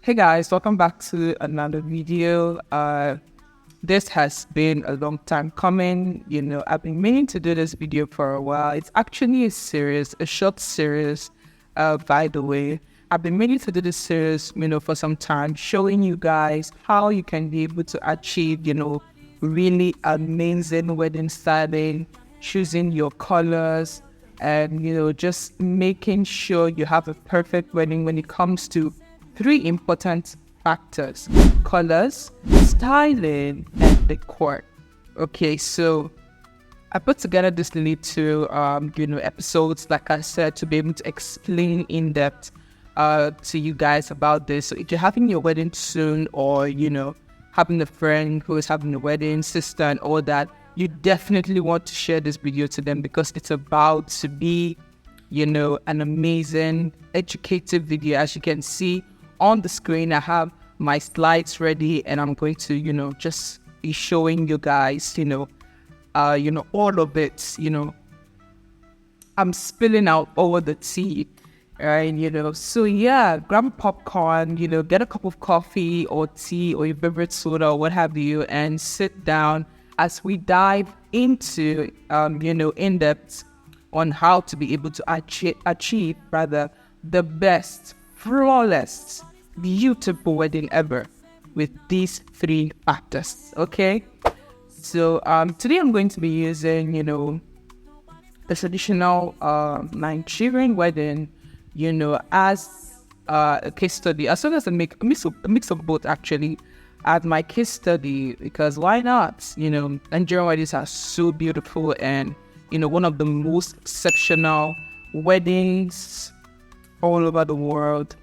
Hey guys, welcome back to another video. This has been a long time coming. I've been meaning to do this video for a while. It's actually a short series, by the way. I've been meaning to do this series, for some time, showing you guys how you can be able to achieve, really amazing wedding styling, choosing your colors, and, just making sure you have a perfect wedding when it comes to three important factors: colors, styling, and decor. Okay, so I put together this little episodes, like I said, to be able to explain in depth to you guys about this. So if you're having your wedding soon, or having a friend who is having a wedding, sister and all that, you definitely want to share this video to them, because it's about to be an amazing educative video. As you can see on the screen, I have my slides ready, and I'm going to just be showing you guys all of it. I'm spilling out all the tea, right? So yeah, grab a popcorn, get a cup of coffee or tea or your favorite soda or what have you, and sit down as we dive into in depth on how to be able to achieve the best, flawless, beautiful wedding ever with these three factors. Okay, so today I'm going to be using the traditional Nigerian wedding as a case study, as well as a mix of both, actually, as my case study, because why not? Nigerian weddings are so beautiful, and one of the most exceptional weddings all over the world,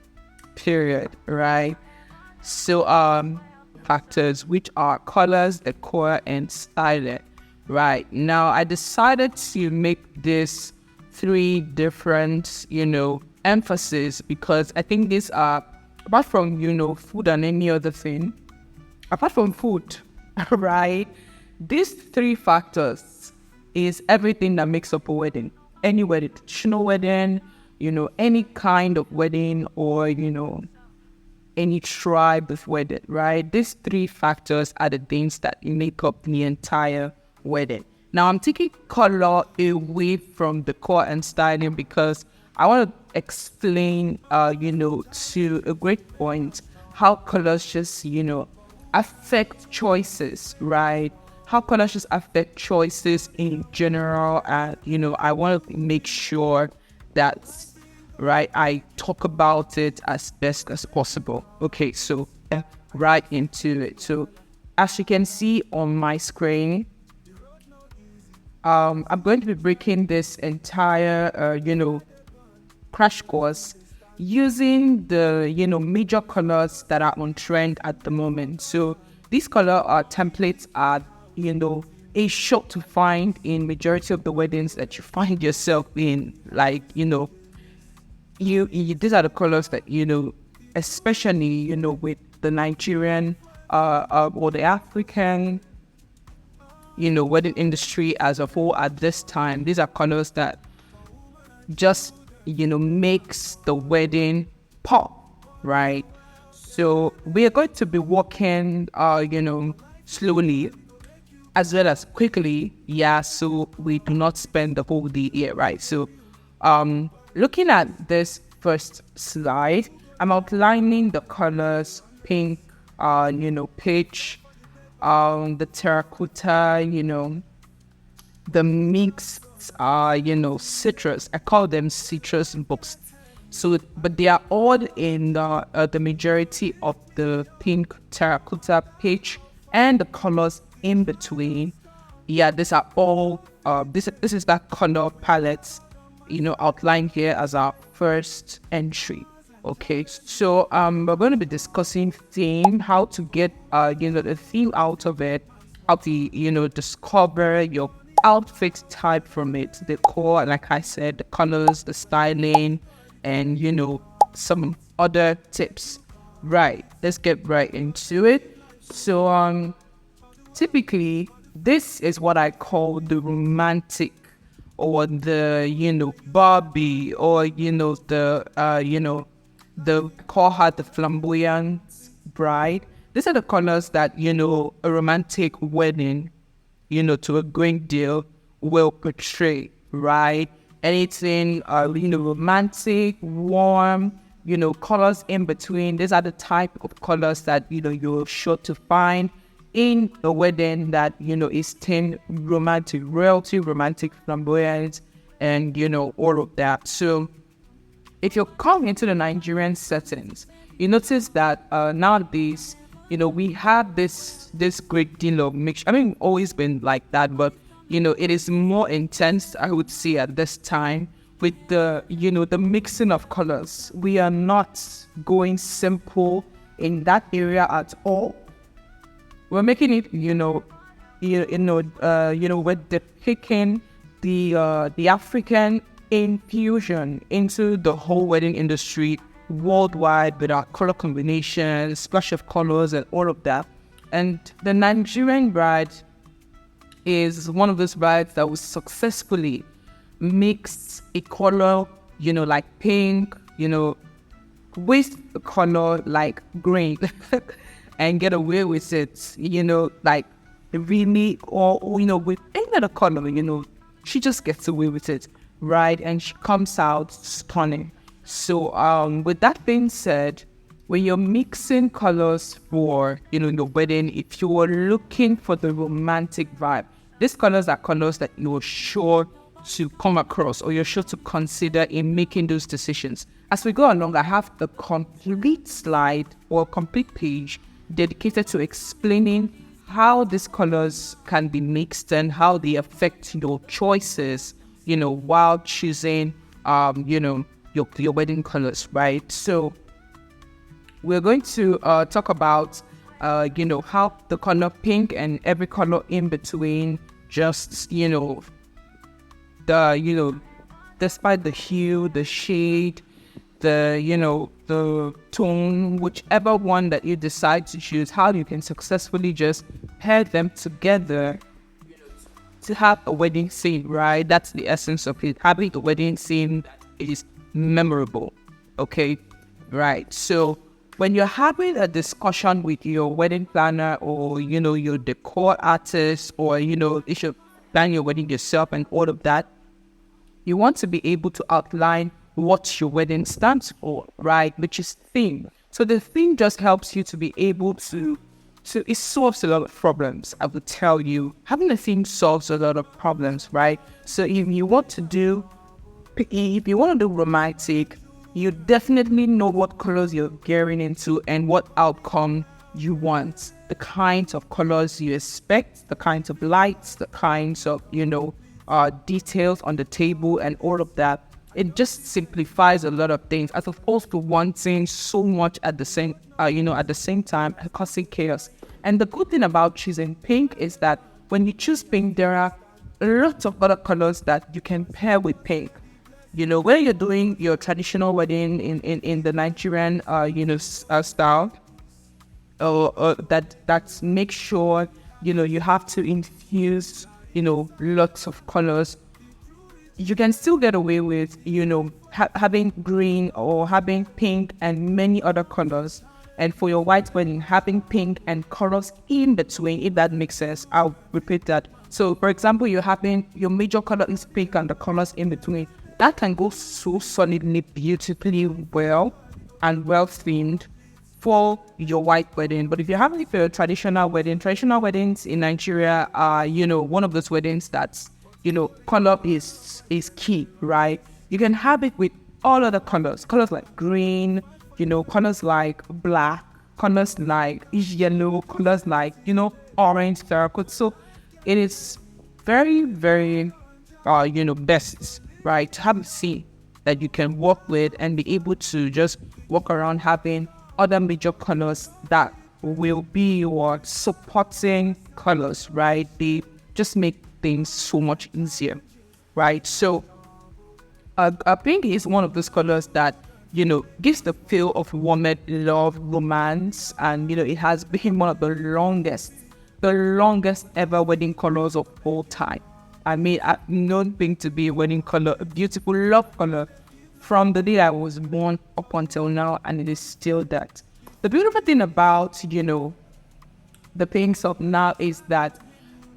period, right? So factors, which are colors, decor, and styling. Right now, I decided to make this three different emphasis, because I think these are, apart from food and any other thing, apart from food, right, these three factors is everything that makes up a wedding. Any wedding, traditional wedding, any kind of wedding, or any tribe of wedding, right? These three factors are the things that make up the entire wedding. Now, I'm taking color away from decor and styling, because I want to explain to a great point how colors just affect choices, right? How colors just affect choices in general, and I want to make sure that, right, I talk about it as best as possible. Okay, so right into it. So as you can see on my screen, I'm going to be breaking this entire crash course using the major colors that are on trend at the moment. So these color templates are a shot to find in majority of the weddings that you find yourself in. Like you these are the colors that especially with the Nigerian or the African wedding industry as a whole at this time. These are colors that just makes the wedding pop, right? So we are going to be walking slowly as well as quickly, yeah, so we do not spend the whole day here, right? So looking at this first slide, I'm outlining the colors: pink, peach, the terracotta, the mixed citrus. I call them citrus books. So, but they are all in the majority of the pink, terracotta, peach, and the colors in between. Yeah, these are all this is that color palette outlined here as our first entry. Okay, so we're going to be discussing theme, how to get the theme out of it, how to discover your outfit type from it, the core, like I said, the colors, the styling, and some other tips. Right, let's get right into it. So typically, this is what I call the romantic, or the Barbie, or the the call her the flamboyant bride. These are the colors that, you know, a romantic wedding, you know, to a great deal will portray, right? Anything, you know, romantic, warm, you know, colors in between. These are the type of colors that, you know, you're sure to find in a wedding that, you know, is themed romantic royalty, romantic flamboyance, and, you know, all of that. So if you're coming into the Nigerian settings, you notice that nowadays, you know, we have this great deal of mixture. I mean, always been like that, but, you know, it is more intense, I would say, at this time with the, you know, the mixing of colors. We are not going simple in that area at all. We're making it, you know, we're depicting the African infusion into the whole wedding industry worldwide with our color combinations, splash of colors, and all of that. And the Nigerian bride is one of those brides that will successfully mix a color, you know, like pink, you know, with a color like green and get away with it, you know, like really, or you know, with any other color, you know, she just gets away with it, right? And she comes out stunning. So with that being said, when you're mixing colors for, you know, your wedding, if you are looking for the romantic vibe, these colors are colors that you're sure to come across or you're sure to consider in making those decisions. As we go along, I have a complete slide or complete page dedicated to explaining how these colors can be mixed and how they affect your choices, you know, while choosing, you know, your wedding colors, right? So we're going to talk about, you know, how the color pink and every color in between, just, you know, despite the hue, the shade, the, you know, the tone, whichever one that you decide to choose, how you can successfully just pair them together to have a wedding scene, right? That's the essence of it. Having a wedding scene that is memorable, okay? Right. So when you're having a discussion with your wedding planner or, you know, your decor artist, or, you know, if you plan your wedding yourself and all of that, you want to be able to outline what your wedding stands for, right? Which is theme. So the theme just helps you to be able to it solves a lot of problems. I will tell you, having a theme solves a lot of problems, right? So if you want to do romantic, you definitely know what colors you're gearing into and what outcome you want. The kinds of colors you expect, the kinds of lights, the kinds of, you know, details on the table and all of that. It just simplifies a lot of things as opposed to wanting so much at the same, at the same time, causing chaos. And the good thing about choosing pink is that when you choose pink, there are lots of other colors that you can pair with pink. You know, when you're doing your traditional wedding in the Nigerian, style, that make sure, you know, you have to infuse, you know, lots of colors. You can still get away with, you know, having green or having pink and many other colors. And for your white wedding, having pink and colors in between, if that makes sense. I'll repeat that. So, for example, you're having your major color is pink and the colors in between. That can go so solidly, beautifully well and well themed for your white wedding. But if you're having a traditional weddings in Nigeria are, you know, one of those weddings that's, you know, color is key, right? You can have it with all other colors like green, you know, colors like black, colors like yellow, colors like, you know, orange, terracotta. So it is very, very, best, right, to have a scene that you can work with and be able to just walk around having other major colors that will be your supporting colors, right? They just make things so much easier, right? So pink is one of those colors that, you know, gives the feel of warmth, love, romance, and, you know, it has been one of the longest ever wedding colors of all time. I mean, I've known pink to be a wedding color, a beautiful love color from the day I was born up until now, and it is still that. The beautiful thing about, the pinks of now is that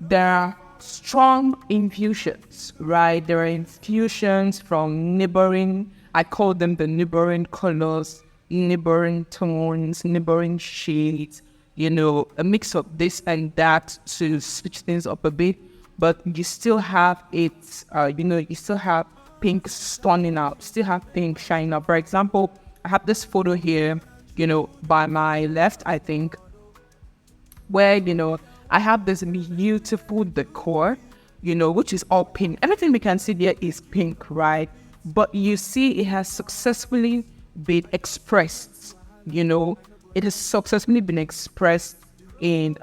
there are strong infusions, right? There are infusions from neighboring, I call them the neighboring colors, neighboring tones, neighboring shades, a mix of this and that to switch things up a bit. But you still have it, you still have pink stunning out, still have pink shining up. For example, I have this photo here, by my left, I think, where, I have this beautiful decor, which is all pink. Everything we can see there is pink, right? But you see it has successfully been expressed, it has successfully been expressed in,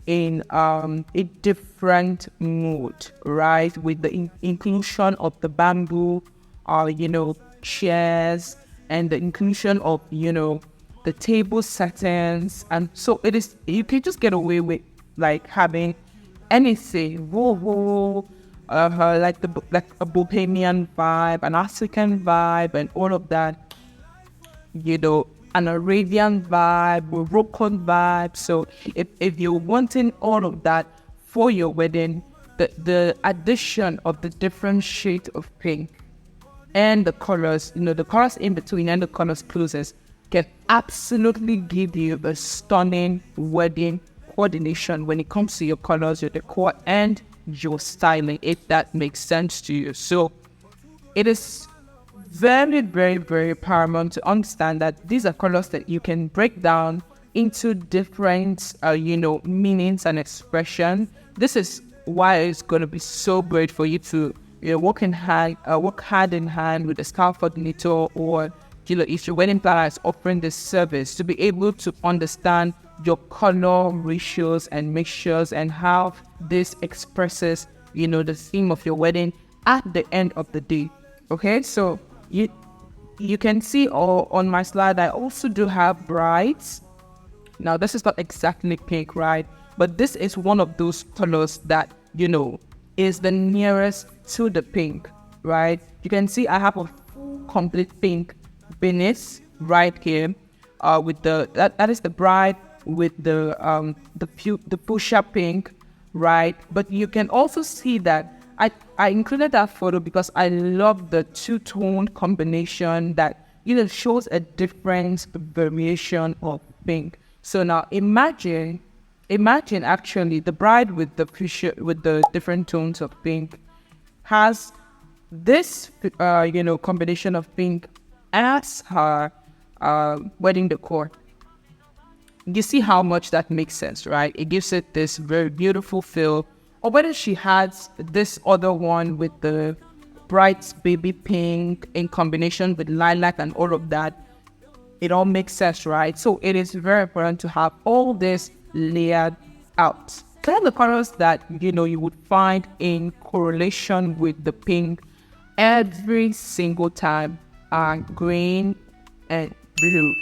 in a different mood, right? With the inclusion of the bamboo, chairs, and the inclusion of, the table settings. And so you can just get away with like having anything, like a Bohemian vibe, an African vibe, and all of that, an Arabian vibe, Moroccan vibe. So if you're wanting all of that for your wedding, the addition of the different shades of pink and the colors, the colors in between and the colors closest can absolutely give you a stunning wedding coordination when it comes to your colors, your decor, and your styling, if that makes sense to you. So it is very, very, very paramount to understand that these are colors that you can break down into different, meanings and expression. This is why it's going to be so great for you to, work hand in hand with a style coordinator, or, if your wedding planner is offering this service, to be able to understand your color ratios and mixtures and how this expresses, the theme of your wedding at the end of the day. Okay, so you can see on my slide, I also do have brides. Now, this is not exactly pink, right? But this is one of those colors that, is the nearest to the pink, right? You can see I have a full complete pink beneath right here, with that is the bride with the fuchsia pink, right? But you can also see that I included that photo because I love the two-tone combination that, shows a different variation of pink. So now imagine actually the bride with the fuchsia, with the different tones of pink, has this, combination of pink as her wedding decor. You see how much that makes sense, right? It gives it this very beautiful feel. Or whether she has this other one with the bright baby pink in combination with lilac and all of that, it all makes sense, right? So it is very important to have all this layered out. Some of the colors that, you would find in correlation with the pink every single time are green and blue.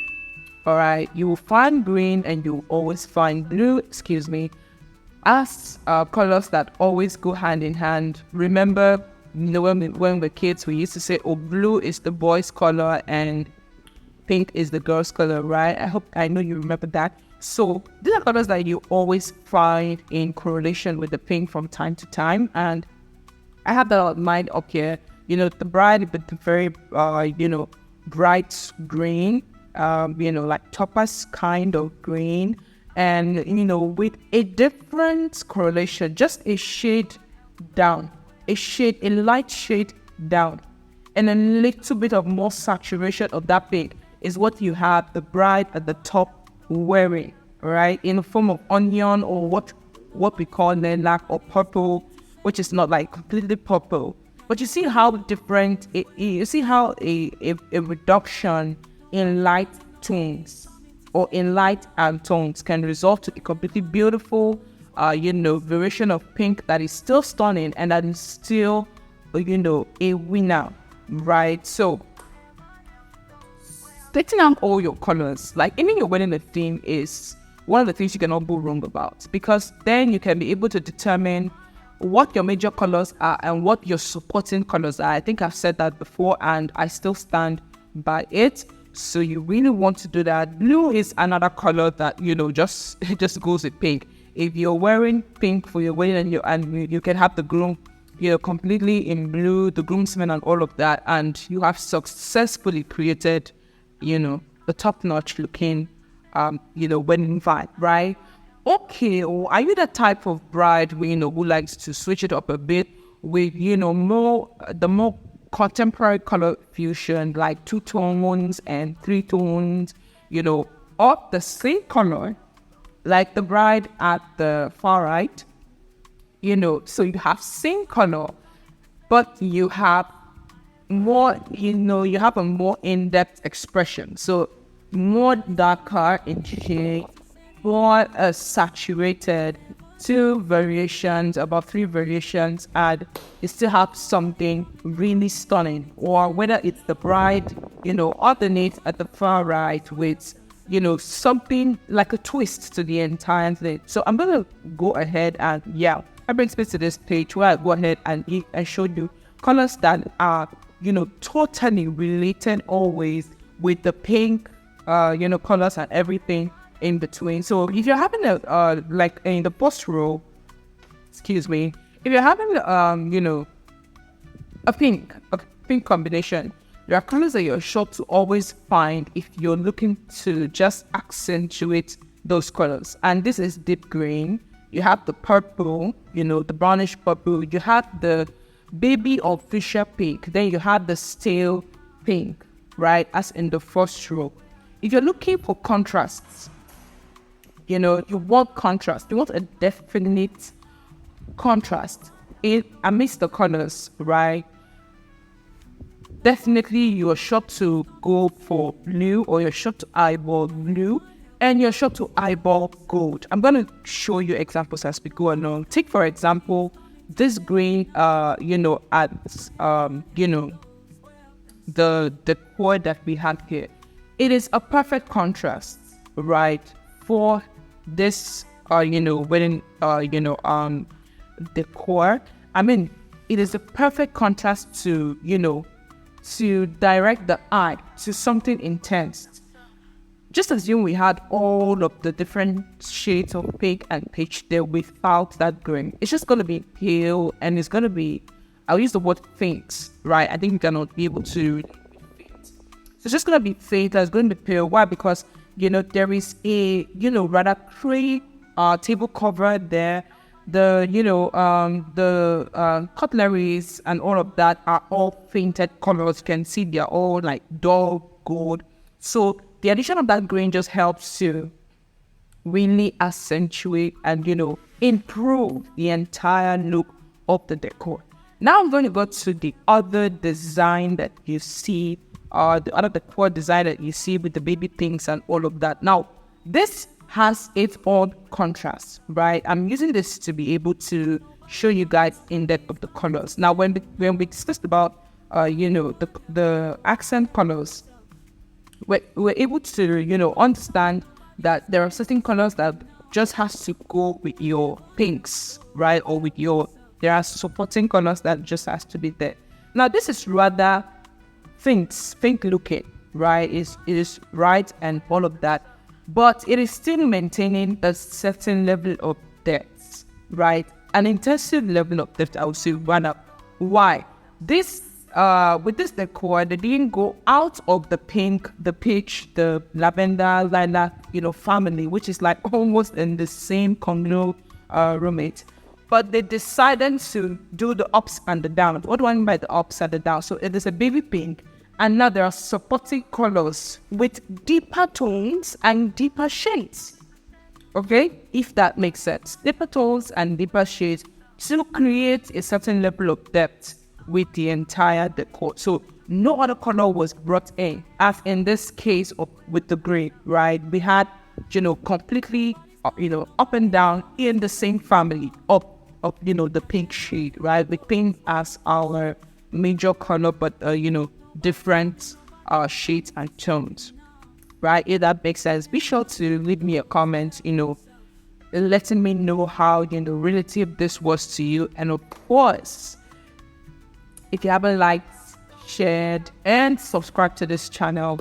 All right, you will find green and you always find blue, as colors that always go hand in hand. Remember, when we were kids, we used to say, oh, blue is the boy's color and pink is the girl's color, right? I know you remember that. So these are colors that you always find in correlation with the pink from time to time. And I have that on mind up here. The bride with the very, bright green, like topaz kind of green. And, with a different correlation, just a shade down, a light shade down, and a little bit of more saturation of that pink is what you have the bride at the top wearing, right? In the form of onion, or what we call lilac or purple, which is not like completely purple. But you see how different you see how a reduction in light tones or in light and tones can result to a completely beautiful, variation of pink that is still stunning and that is still, a winner, right? So, setting out all your colors, like even your wedding theme, is one of the things you cannot go wrong about, because then you can be able to determine what your major colors are and what your supporting colors are. I think I've said that before and I still stand by it. So you really want to do that. Blue is another color that, just it just goes with pink. If you're wearing pink for your wedding and you can have the groom, completely in blue, the groomsmen and all of that, and you have successfully created, the top-notch looking, wedding vibe, right? Okay, or are you the type of bride who likes to switch it up a bit with the more contemporary color fusion, like 2 tones and 3 tones, or the same color, like the bride at the far right, so you have same color, but you have more, you have a more in-depth expression. So more darker in shade, more saturated, 2 variations, about 3 variations, and you still have something really stunning. Or whether it's the bride, alternate at the far right with, something like a twist to the entire thing. So I'm going to go ahead and, I bring space to this page where I go ahead and show you colors that are, totally related always with the pink, colors and everything in between. So if you're having like in the post row, if you're having a pink combination, there are colors that you're sure to always find if you're looking to just accentuate those colors. And this is deep green. You have the purple, the brownish purple. You have the baby or fuchsia pink. Then you have the stale pink, right? As in the first row. If you're looking for contrasts, you want contrast. You want a definite contrast amidst the colors, right? Definitely you're sure to go for blue, or you're sure to eyeball blue, and you're sure to eyeball gold. I'm going to show you examples as we go along. Take, for example, this green, at, the decor that we have here. It is a perfect contrast, right, for this, wedding, decor. I mean, it is a perfect contrast to, to direct the eye to something intense. Just assume we had all of the different shades of pink and peach there without that green. It's just going to be pale, and it's going to be, I'll use the word faint, right? I think you cannot be able to faint. So it's just going to be faint, it's going to be pale. Why? Because, there is a, rather pretty table cover there. The, cutleries and all of that are all fainted colors. You can see they're all like dull gold. So the addition of that green just helps to really accentuate and, improve the entire look of the decor. Now I'm going to go to the other design that you see, the other decor design that you see with the baby pinks and all of that. Now, this has its own contrast, right? I'm using this to be able to show you guys in depth of the colors. Now, when we discussed about, the accent colors, we're able to, understand that there are certain colors that just has to go with your pinks, right? Or there are supporting colors that just has to be there. Now, this is rather faint looking, right? It is right and all of that, but it is still maintaining a certain level of depth, right? An intensive level of depth, I would say, rather. Why? This with this decor, they didn't go out of the pink, the peach, the lavender, lilac, family, which is like almost in the same communal roommate. But they decided to do the ups and the downs. What do I mean by the ups and the downs? So it is a baby pink, and now there are supporting colors with deeper tones and deeper shades. Okay, if that makes sense. Deeper tones and deeper shades to create a certain level of depth with the entire decor. So no other color was brought in, as in this case with the gray, right? We had, completely, up and down in the same family of the pink shade, right? With pink as our major color, but, different shades and tones, right? If that makes sense, be sure to leave me a comment, letting me know how, relative this was to you. And of course, if you haven't liked, shared, and subscribed to this channel,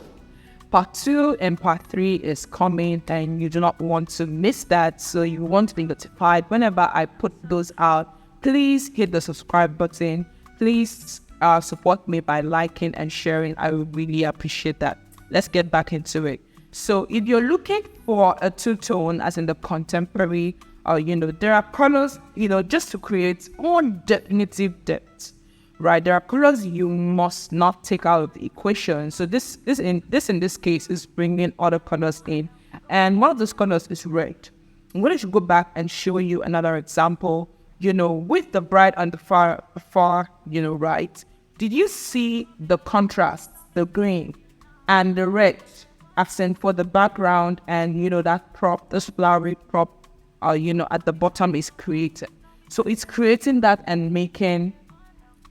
part 2 and part 3 is coming, and you do not want to miss that. So you want to be notified whenever I put those out. Please hit the subscribe button. Please support me by liking and sharing. I would really appreciate that. Let's get back into it. So if you're looking for a two-tone, as in the contemporary, there are colors, just to create more definitive depth, right? There are colors you must not take out of the equation. So this in this case is bringing other colors in, and one of those colors is red. I'm going to go back and show you another example. With the bright on the far, right? Did you see the contrast, the green and the red accent for the background, and that prop, this flowery prop, at the bottom is created. So it's creating that and making,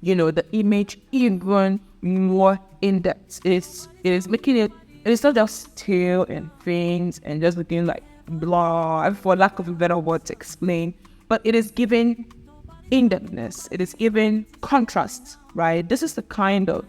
the image even more in depth. It is making it. It's not just stale and faint and just looking like blah, for lack of a better word to explain. But it is giving in-depthness. It is giving contrast, right? This is the kind of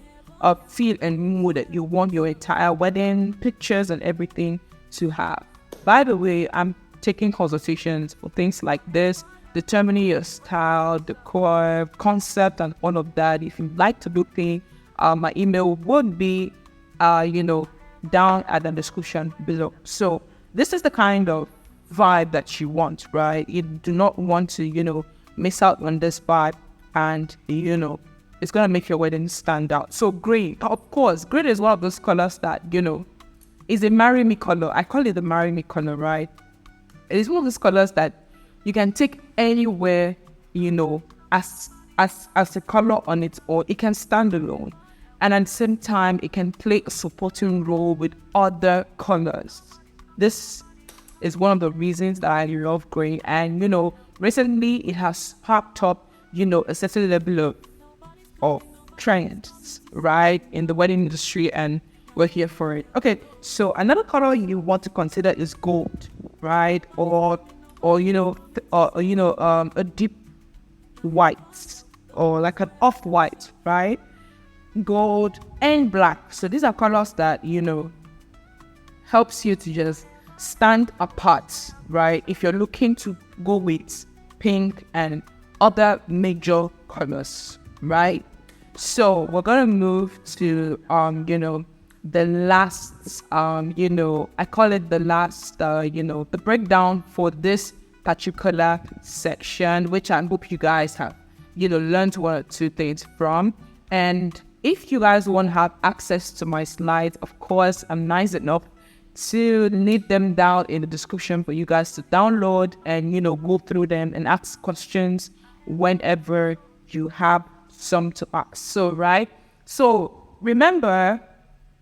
feel and mood that you want your entire wedding pictures and everything to have. By the way, I'm taking consultations for things like this, determining your style, decor, concept, and all of that. If you'd like to book me, my email would be, down at the description below. So this is the kind of vibe that you want, right? You do not want to, miss out on this vibe, and, it's going to make your wedding stand out. So green, of course, green is one of those colors that, is a marry me color. I call it the marry me color, right? It is one of those colors that you can take anywhere, as a color on its own. It can stand alone. And at the same time, it can play a supporting role with other colors. This is one of the reasons that I love green. And, recently it has sparked up, a certain level of trends, right, in the wedding industry, and we're here for it. Okay, so another color you want to consider is gold, right, or a deep white, or like an off-white, right, gold and black. So these are colors that helps you to just stand apart, right, if you're looking to go with pink and other major colors, right? So we're gonna move to the last I call it the last the breakdown for this particular section, which I hope you guys have learned one or two things from. And if you guys want to have access to my slides, of course, I'm nice enough to leave them down in the description for you guys to download and go through them and ask questions whenever you have some to ask. So remember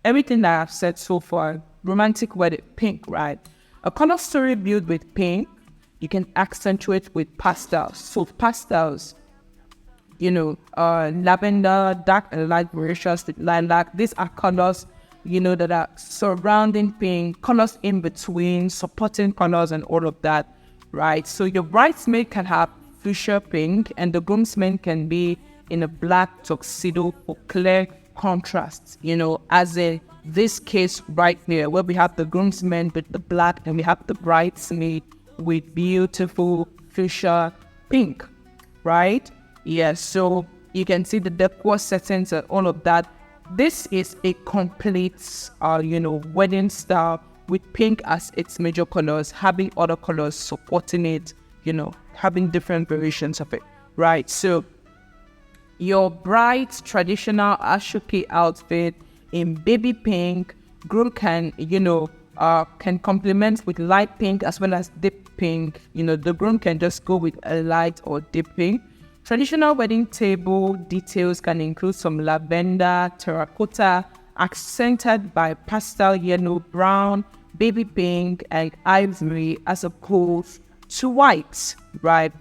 everything that I've said so far. Romantic wedding, pink, right? A color story built with pink, you can accentuate with pastels. So pastels, lavender, dark and light variations with lilac. These are colors that are surrounding pink, colors in between, supporting colors and all of that, right? So your bridesmaid can have fuchsia pink, and the groomsman can be in a black tuxedo for clear contrast, as in this case right here, where we have the groomsman with the black and we have the bridesmaid with beautiful fuchsia pink, right? Yes, so you can see the decor settings and all of that. This is a complete, wedding style with pink as its major colors, having other colors supporting it, having different variations of it, right? So your bride's traditional ashoke outfit in baby pink, groom can complement with light pink as well as deep pink. The groom can just go with a light or deep pink. Traditional wedding table details can include some lavender, terracotta, accented by pastel yellow, brown, baby pink, and ivory as opposed to white, right?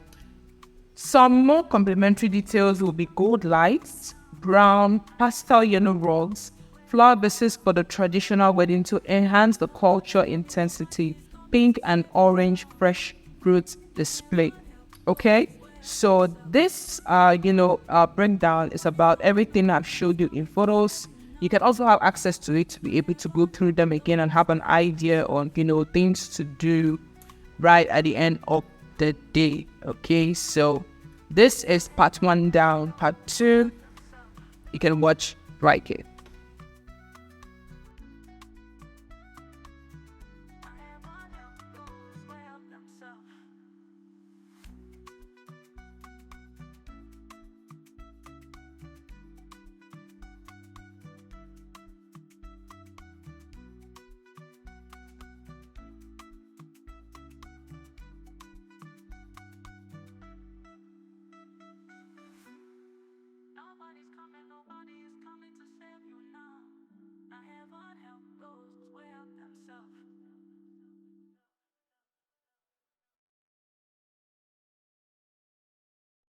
Some more complementary details will be gold lights, brown, pastel yellow rugs, flower vases for the traditional wedding to enhance the culture intensity, pink and orange fresh fruit display. Okay, so this breakdown is about everything I've showed you in photos. You can also have access to it to be able to go through them again and have an idea on things to do right at the end of the day. Okay, so this is part 1 down. Part 2 you can watch right here.